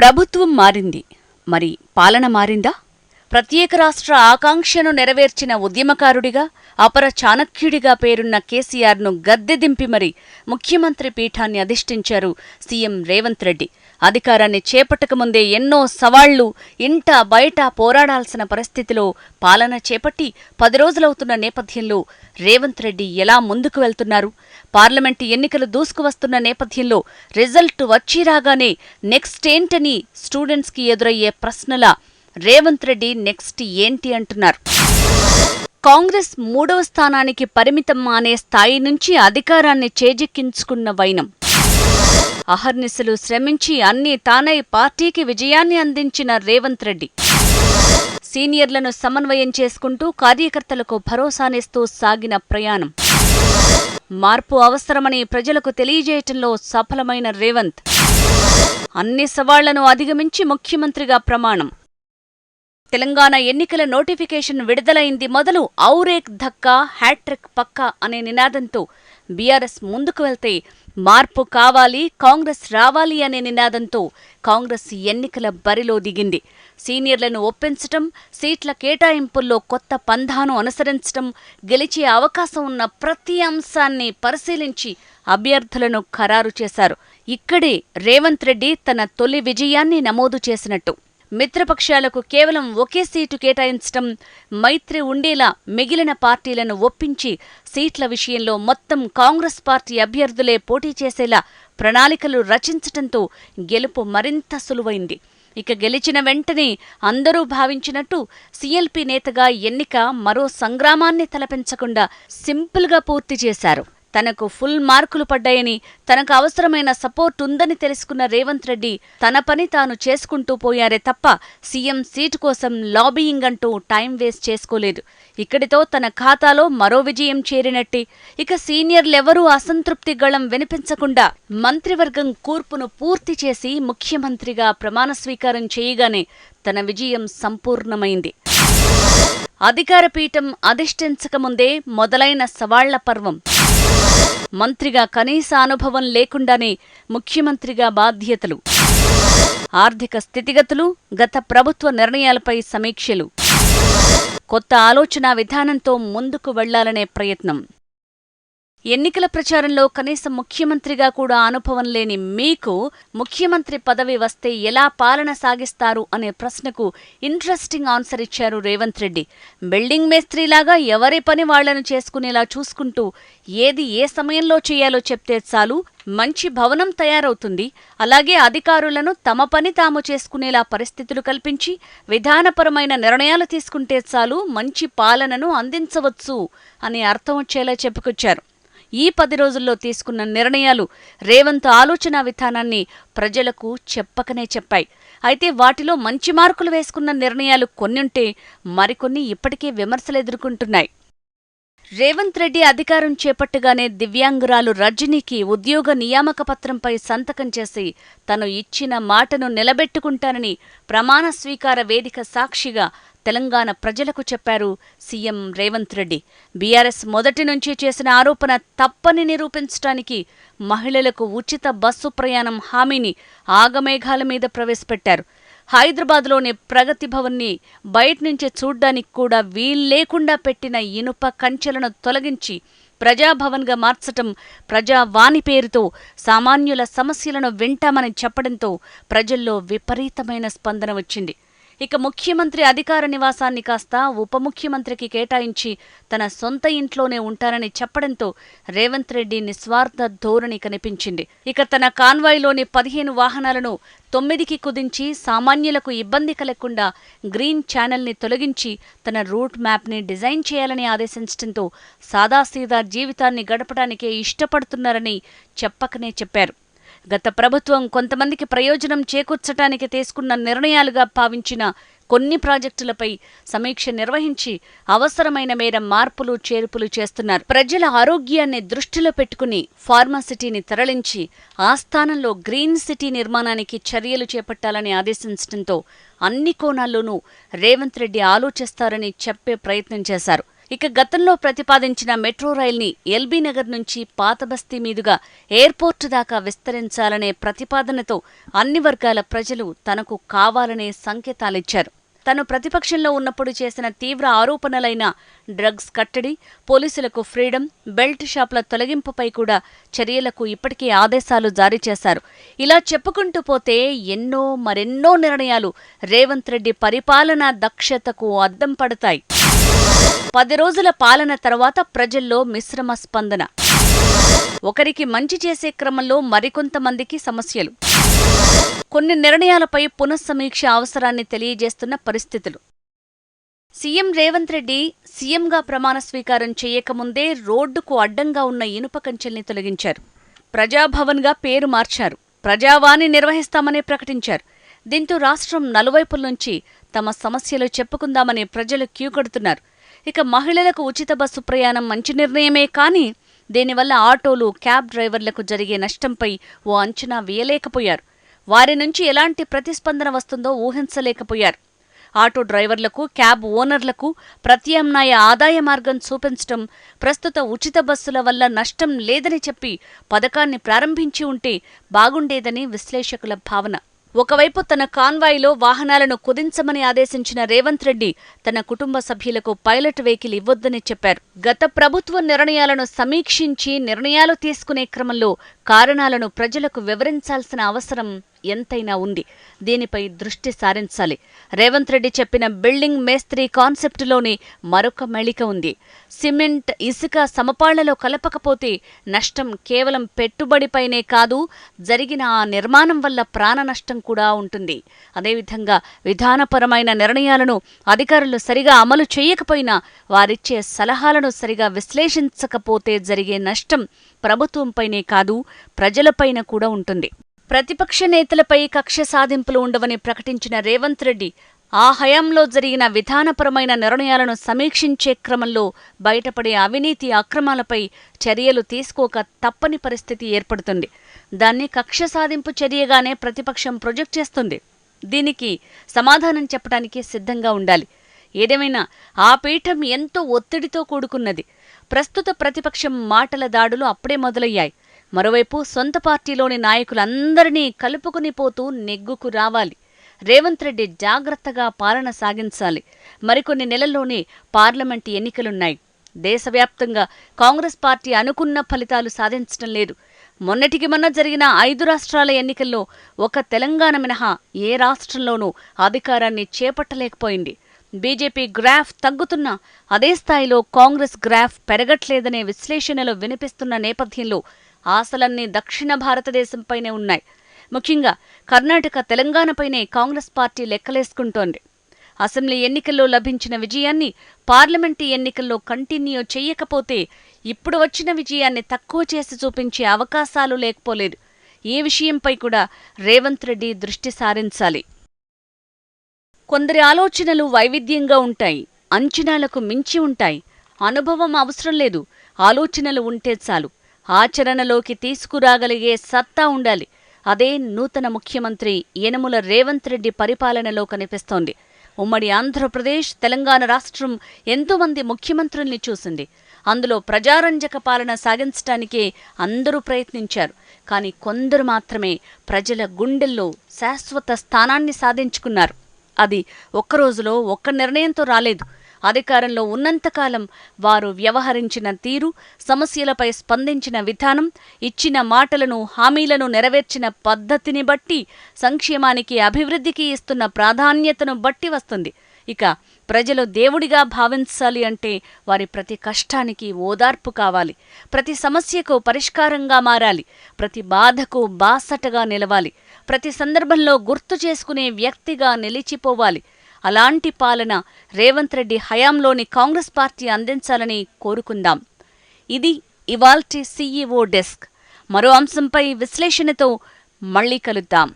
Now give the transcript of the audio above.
ప్రభుత్వం మారింది, మరి పాలన మారిందా? ప్రత్యేక రాష్ట్ర ఆకాంక్షను నెరవేర్చిన ఉద్యమకారుడిగా, అపర చాణక్యుడిగా పేరున్న కేసీఆర్ను గద్దె దింపి మరి ముఖ్యమంత్రి పీఠాన్ని అధిష్ఠించారు సీఎం రేవంత్ రెడ్డి. అధికారాన్ని చేపట్టకముందే ఎన్నో సవాళ్లు ఇంట బయట పోరాడాల్సిన పరిస్థితిలో పాలన చేపట్టి 10 రోజులవుతున్న నేపథ్యంలో రేవంత్ రెడ్డి ఎలా ముందుకు వెళ్తున్నారు? పార్లమెంటు ఎన్నికలు దూసుకువస్తున్న నేపథ్యంలో రిజల్ట్ వచ్చిరాగానే నెక్స్ట్ ఏంటని స్టూడెంట్స్కి ఎదురయ్యే ప్రశ్నల రేవంత్ రెడ్డి నెక్స్ట్ ఏంటి అంటున్నారు. కాంగ్రెస్ 3వ స్థానానికి పరిమితం అనే స్థాయి నుంచి అధికారాన్ని చేజిక్కించుకున్న వైనం. అహర్నిశలు శ్రమించి అన్నీ తానై పార్టీకి విజయాన్ని అందించిన రేవంత్ రెడ్డి సీనియర్లను సమన్వయం చేసుకుంటూ కార్యకర్తలకు భరోసానిస్తూ సాగిన ప్రయాణం. మార్పు అవసరమని ప్రజలకు తెలియజేయటంలో సఫలమైన రేవంత్ అన్ని సవాళ్లను అధిగమించి ముఖ్యమంత్రిగా ప్రమాణం. తెలంగాణ ఎన్నికల నోటిఫికేషన్ విడుదలైంది మొదలు ఔరేక్ ధక్కా హ్యాట్రిక్ పక్కా అనే నినాదంతో బీఆర్ఎస్ ముందుకు వెళ్తే, మార్పు కావాలి కాంగ్రెస్ రావాలి అనే నినాదంతో కాంగ్రెస్ ఎన్నికల బరిలో దిగింది. సీనియర్లను ఒప్పించటం, సీట్ల కేటాయింపుల్లో కొత్త పంథాను అనుసరించటం, గెలిచే అవకాశం ఉన్న ప్రతి అంశాన్ని పరిశీలించి అభ్యర్థులను ఖరారు చేశారు. ఇక్కడే రేవంత్ రెడ్డి తన తొలి విజయాన్ని నమోదు చేసినట్టు. మిత్రపక్షాలకు కేవలం ఒకే సీటు కేటాయించటం, మైత్రి ఉండేలా మిగిలిన పార్టీలను ఒప్పించి సీట్ల విషయంలో మొత్తం కాంగ్రెస్ పార్టీ అభ్యర్థులే పోటీ చేసేలా ప్రణాళికలు రచించటంతో గెలుపు మరింత సులువైంది. ఇక గెలిచిన వెంటనే అందరూ భావించినట్టు సీఎల్పీ నేతగా ఎన్నిక మరో సంగ్రామాన్ని తలపించకుండా సింపుల్గా పూర్తి చేశారు. తనకు ఫుల్ మార్కులు పడ్డాయని, తనకు అవసరమైన సపోర్ట్ ఉందని తెలుసుకున్న రేవంత్ రెడ్డి తన పని తాను చేసుకుంటూ పోయారే తప్ప సీఎం సీటు కోసం లాబీయింగ్ అంటూ టైం వేస్ట్ చేసుకోలేదు. ఇక్కడితో తన ఖాతాలో మరో విజయం చేరినట్టే. ఇక సీనియర్లెవరూ అసంతృప్తి గళం వినిపించకుండా మంత్రివర్గం కూర్పును పూర్తి చేసి ముఖ్యమంత్రిగా ప్రమాణ స్వీకారం చేయగానే తన విజయం సంపూర్ణమైంది. అధికార పీఠం అధిష్ఠించకముందే మొదలైన సవాళ్ల పర్వం. మంత్రిగా కనీస అనుభవం లేకుండానే ముఖ్యమంత్రిగా బాధ్యతలు, ఆర్థిక స్థితిగతులు, గత ప్రభుత్వ నిర్ణయాలపై సమీక్షలు, కొత్త ఆలోచనా విధానంతో ముందుకు వెళ్లాలనే ప్రయత్నం. ఎన్నికల ప్రచారంలో కనీసం ముఖ్యమంత్రిగా కూడా అనుభవం లేని మీకు ముఖ్యమంత్రి పదవి వస్తే ఎలా పాలన సాగిస్తారు అనే ప్రశ్నకు ఇంట్రెస్టింగ్ ఆన్సర్ ఇచ్చారు రేవంత్ రెడ్డి. బిల్డింగ్ మేస్త్రీలాగా ఎవరి పని వాళ్లను చేసుకునేలా చూసుకుంటూ ఏది ఏ సమయంలో చేయాలో చెప్తే చాలు మంచి భవనం తయారవుతుంది. అలాగే అధికారులను తమ పని తాము చేసుకునేలా పరిస్థితులు కల్పించి విధానపరమైన నిర్ణయాలు తీసుకుంటే చాలు మంచి పాలనను అందించవచ్చు అని అర్థం వచ్చేలా చెప్పుకొచ్చారు. ఈ 10 రోజుల్లో తీసుకున్న నిర్ణయాలు రేవంత్ ఆలోచనా విధానాన్ని ప్రజలకు చెప్పకనే చెప్పాయి. అయితే వాటిలో మంచి మార్కులు వేసుకున్న నిర్ణయాలు కొన్నుంటే మరికొన్ని ఇప్పటికే విమర్శలు ఎదుర్కొంటున్నాయి. రేవంత్ రెడ్డి అధికారం చేపట్టగానే దివ్యాంగురాలు రజనీకి ఉద్యోగ నియామక పత్రంపై సంతకం చేసి తను ఇచ్చిన మాటను నిలబెట్టుకుంటానని ప్రమాణ స్వీకార వేదిక సాక్షిగా తెలంగాణ ప్రజలకు చెప్పారు సీఎం రేవంత్ రెడ్డి. బీఆర్ఎస్ మొదటి నుంచి చేసిన ఆరోపణ తప్పని నిరూపించడానికి మహిళలకు ఉచిత బస్సు ప్రయాణం హామీని ఆగమేఘాల మీద ప్రవేశపెట్టారు. హైదరాబాద్లోని ప్రగతి భవన్ని బయట్నుంచి చూడ్డానికి కూడా వీల్లేకుండా పెట్టిన ఇనుప కంచెలను తొలగించి ప్రజాభవన్గా మార్చటం, ప్రజావాణి పేరుతో సామాన్యుల సమస్యలను వింటామని చెప్పడంతో ప్రజల్లో విపరీతమైన స్పందన వచ్చింది. ఇక ముఖ్యమంత్రి అధికార నివాసాన్ని కాస్త ఉప ముఖ్యమంత్రికి కేటాయించి తన సొంత ఇంట్లోనే ఉంటారని చెప్పడంతో రేవంత్ రెడ్డి నిస్వార్థ ధోరణి కనిపించింది. ఇక తన కాన్వాయ్లోని 15 వాహనాలను 9కి కుదించి సామాన్యులకు ఇబ్బంది కలగకుండా గ్రీన్ ఛానల్ని తొలగించి తన రూట్ మ్యాప్ని డిజైన్ చేయాలని ఆదేశించడంతో సాదాసీదా జీవితాన్ని గడపడానికే ఇష్టపడుతున్నారని చెప్పకనే చెప్పారు. గత ప్రభుత్వం కొంతమందికి ప్రయోజనం చేకూర్చటానికి తీసుకున్న నిర్ణయాలుగా భావించిన కొన్ని ప్రాజెక్టులపై సమీక్ష నిర్వహించి అవసరమైన మేర మార్పులు చేర్పులు చేస్తున్నారు. ప్రజల ఆరోగ్యాన్ని దృష్టిలో పెట్టుకుని ఫార్మాసిటీని తరలించి ఆ స్థానంలో గ్రీన్ సిటీ నిర్మాణానికి చర్యలు చేపట్టాలని ఆదేశించడంతో అన్ని కోణాల్లోనూ రేవంత్ రెడ్డి ఆలోచిస్తారని చెప్పే ప్రయత్నం చేశారు. ఇక గతంలో ప్రతిపాదించిన మెట్రో రైల్ని ఎల్బీ నగర్ నుంచి పాతబస్తీ మీదుగా ఎయిర్పోర్టు దాకా విస్తరించాలనే ప్రతిపాదనతో అన్ని వర్గాల ప్రజలు తనకు కావాలనే సంకేతాలిచ్చారు. తను ప్రతిపక్షంలో ఉన్నప్పుడు చేసిన తీవ్ర ఆరోపణలైన డ్రగ్స్ కట్టడి, పోలీసులకు ఫ్రీడమ్, బెల్ట్ షాపుల తొలగింపుపై కూడా చర్యలకు ఇప్పటికే ఆదేశాలు జారీ చేశారు. ఇలా చెప్పుకుంటూ పోతే మరెన్నో నిర్ణయాలు రేవంత్ రెడ్డి పరిపాలనా దక్షతకు అద్దం పడతాయి. 10 రోజుల పాలన తర్వాత ప్రజల్లో మిశ్రమ స్పందన. ఒకరికి మంచి చేసే క్రమంలో మరికొంతమందికి సమస్యలు. కొన్ని నిర్ణయాలపై పునఃసమీక్ష అవసరాన్ని తెలియజేస్తున్న పరిస్థితులు. సీఎం రేవంత్ రెడ్డి సీఎంగా ప్రమాణ స్వీకారం చేయకముందే రోడ్డుకు అడ్డంగా ఉన్న ఇనుప కంచెల్ని తొలగించారు. ప్రజాభవన్గా పేరు మార్చారు. ప్రజావాణి నిర్వహిస్తామని ప్రకటించారు. దీంతో రాష్ట్రం నలువైపుల నుంచి తమ సమస్యలు చెప్పుకుందామని ప్రజలు క్యూ కడుతున్నారు. ఇక మహిళలకు ఉచిత బస్సు ప్రయాణం మంచి నిర్ణయమే, కానీ దీనివల్ల ఆటోలు, క్యాబ్ డ్రైవర్లకు జరిగే నష్టంపై ఓ అంచనా వేయలేకపోయారు. వారి నుంచి ఎలాంటి ప్రతిస్పందన వస్తుందో ఊహించలేకపోయారు. ఆటో డ్రైవర్లకు, క్యాబ్ ఓనర్లకు ప్రత్యామ్నాయ ఆదాయ మార్గం చూపించడం, ప్రస్తుత ఉచిత బస్సుల వల్ల నష్టం లేదని చెప్పి పథకాన్ని ప్రారంభించి ఉంటే బాగుండేదని విశ్లేషకుల భావన. ఒకవైపు తన కాన్వాయ్లో వాహనాలను కుదించమని ఆదేశించిన రేవంత్ రెడ్డి తన కుటుంబ సభ్యులకు పైలట్ వెహికల్ ఇవ్వొద్దని చెప్పారు. గత ప్రభుత్వ నిర్ణయాలను సమీక్షించి నిర్ణయాలు తీసుకునే క్రమంలో కారణాలను ప్రజలకు వివరించాల్సిన అవసరం ఎంతైనా ఉంది. దీనిపై దృష్టి సారించాలి. రేవంత్ రెడ్డి చెప్పిన బిల్డింగ్ మేస్త్రీ కాన్సెప్టులోనే మరొక మెళిక ఉంది. సిమెంట్, ఇసుక సమపాళ్లలో కలపకపోతే నష్టం కేవలం పెట్టుబడిపైనే కాదు, జరిగిన ఆ నిర్మాణం వల్ల ప్రాణ నష్టం కూడా ఉంటుంది. అదేవిధంగా విధానపరమైన నిర్ణయాలను అధికారులు సరిగా అమలు చేయకపోయినా, వారిచ్చే సలహాలను సరిగా విశ్లేషించకపోతే జరిగే నష్టం ప్రభుత్వంపైనే కాదు, ప్రజలపైన కూడా ఉంటుంది. ప్రతిపక్ష నేతలపై కక్ష సాధింపులు ఉండవని ప్రకటించిన రేవంత్ రెడ్డి ఆ హయాంలో జరిగిన విధానపరమైన నిర్ణయాలను సమీక్షించే క్రమంలో బయటపడే అవినీతి, అక్రమాలపై చర్యలు తీసుకోక తప్పని పరిస్థితి ఏర్పడుతుంది. దాన్ని కక్ష సాధింపు చర్యగానే ప్రతిపక్షం ప్రొజెక్ట్ చేస్తుంది. దీనికి సమాధానం చెప్పడానికి సిద్ధంగా ఉండాలి. ఏదేమైనా ఆ పీఠం ఎంతో ఒత్తిడితో కూడుకున్నది. ప్రస్తుత ప్రతిపక్షం మాటల దాడులు అప్పుడే మొదలయ్యాయి. మరోవైపు సొంత పార్టీలోని నాయకులందరినీ కలుపుకుని పోతూ నెగ్గుకు రావాలి. రేవంత్ రెడ్డి జాగ్రత్తగా పాలన సాగించాలి. మరికొన్ని నెలల్లోనే పార్లమెంటు ఎన్నికలున్నాయి. దేశవ్యాప్తంగా కాంగ్రెస్ పార్టీ అనుకున్న ఫలితాలు సాధించడం లేదు. మొన్నటికి మొన్న జరిగిన 5 రాష్ట్రాల ఎన్నికల్లో ఒక తెలంగాణ మినహా ఏ రాష్ట్రంలోనూ అధికారాన్ని చేపట్టలేకపోయింది. బీజేపీ గ్రాఫ్ తగ్గుతున్నా అదే స్థాయిలో కాంగ్రెస్ గ్రాఫ్ పెరగట్లేదనే విశ్లేషణలు వినిపిస్తున్న నేపథ్యంలో ఆశలన్నీ దక్షిణ భారతదేశంపైనే ఉన్నాయి. ముఖ్యంగా కర్ణాటక, తెలంగాణపైనే కాంగ్రెస్ పార్టీ లెక్కలేసుకుంటోంది. అసెంబ్లీ ఎన్నికల్లో లభించిన విజయాన్ని పార్లమెంటు ఎన్నికల్లో కంటిన్యూ చెయ్యకపోతే ఇప్పుడు వచ్చిన విజయాన్ని తక్కువ చేసి చూపించే అవకాశాలు లేకపోలేదు. ఈ విషయంపై కూడా రేవంత్ రెడ్డి దృష్టి సారించాలి. కొందరి ఆలోచనలు వైవిధ్యంగా ఉంటాయి, అంచనాలకు మించి ఉంటాయి. అనుభవం అవసరం లేదు, ఆలోచనలు ఉంటే చాలు. ఆచరణలోకి తీసుకురాగలిగే సత్తా ఉండాలి. అదే నూతన ముఖ్యమంత్రి యనమల రేవంత్ రెడ్డి పరిపాలనలో కనిపిస్తోంది. ఉమ్మడి ఆంధ్రప్రదేశ్, తెలంగాణ రాష్ట్రం ఎంతోమంది ముఖ్యమంత్రుల్ని చూసింది. అందులో ప్రజారంజక పాలన సాగించటానికే అందరూ ప్రయత్నించారు. కానీ కొందరు మాత్రమే ప్రజల గుండెల్లో శాశ్వత స్థానాన్ని సాధించుకున్నారు. అది ఒక్కరోజులో ఒక్క నిర్ణయంతో రాలేదు. అధికారంలో ఉన్నంతకాలం వారు వ్యవహరించిన తీరు, సమస్యలపై స్పందించిన విధానం, ఇచ్చిన మాటలను, హామీలను నెరవేర్చిన పద్ధతిని బట్టి, సంక్షేమానికి, అభివృద్ధికి ఇస్తున్న ప్రాధాన్యతను బట్టి వస్తుంది. ఇక ప్రజలు దేవుడిగా భావించాలి అంటే వారి ప్రతి కష్టానికి ఓదార్పు కావాలి. ప్రతి సమస్యకు పరిష్కారంగా మారాలి. ప్రతి బాధకు బాసటగా నిలవాలి. ప్రతి సందర్భంలో గుర్తు చేసుకునే వ్యక్తిగా నిలిచిపోవాలి. అలాంటి పాలన రేవంత్ రెడ్డి హయాంలోని కాంగ్రెస్ పార్టీ అందించాలని కోరుకుందాం. ఇది ఇవాల్టి CEO డెస్క్. మరో అంశంపై విశ్లేషణతో మళ్ళీ కలుద్దాం.